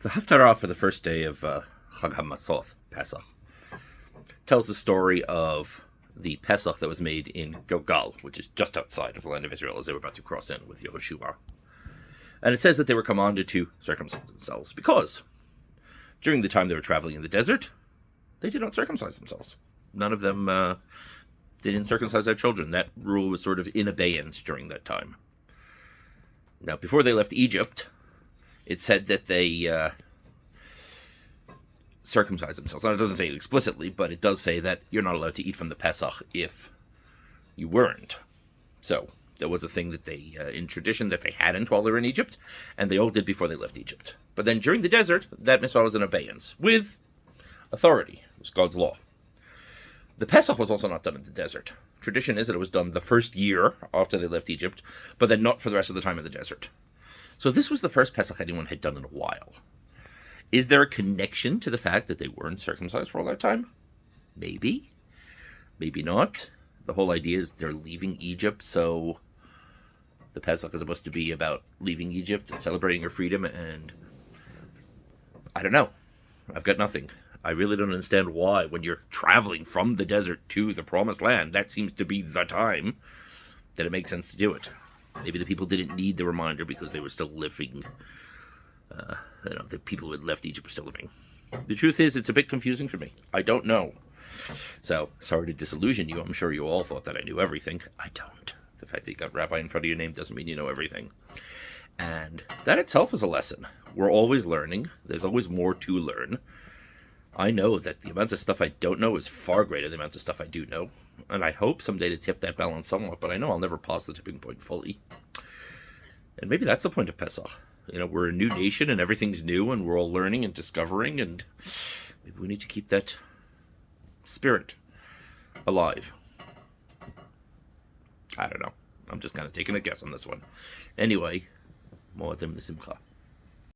The Haftarah for the first day of haMaşşoth, Pesach, tells the story of the Pesach that was made in Gilgal, which is just outside of the land of Israel as they were about to cross in with Yehoshua. And it says that they were commanded to circumcise themselves because during the time they were traveling in the desert, they did not circumcise themselves. None of them they didn't circumcise their children. That rule was sort of in abeyance during that time. Now, before they left Egypt, it said that they circumcised themselves. Now, it doesn't say it explicitly, but it does say that you're not allowed to eat from the Pesach if you weren't. So, that was a thing that they, in tradition, that they hadn't while they were in Egypt, and they all did before they left Egypt. But then during the desert, that mitzvah was in abeyance, with authority. It was God's law. The Pesach was also not done in the desert. Tradition is that it was done the first year after they left Egypt, but then not for the rest of the time in the desert. So this was the first Pesach anyone had done in a while. Is there a connection to the fact that they weren't circumcised for all that time? Maybe. Maybe not. The whole idea is they're leaving Egypt, so the Pesach is supposed to be about leaving Egypt and celebrating your freedom, and I don't know. I've got nothing. I really don't understand why, when you're traveling from the desert to the promised land, that seems to be the time that it makes sense to do it. Maybe the people didn't need the reminder because they were still living. The people who had left Egypt were still living. The truth is, it's a bit confusing for me. I don't know. So, sorry to disillusion you. I'm sure you all thought that I knew everything. I don't. The fact that you got rabbi in front of your name doesn't mean you know everything. And that itself is a lesson. We're always learning. There's always more to learn. I know that the amount of stuff I don't know is far greater than the amount of stuff I do know. And I hope someday to tip that balance somewhat, but I know I'll never pass the tipping point fully. And maybe that's the point of Pesach. We're a new nation and everything's new and we're all learning and discovering, and maybe we need to keep that spirit alive. I don't know. I'm just kind of taking a guess on this one. Anyway, Mo'adim l'simcha.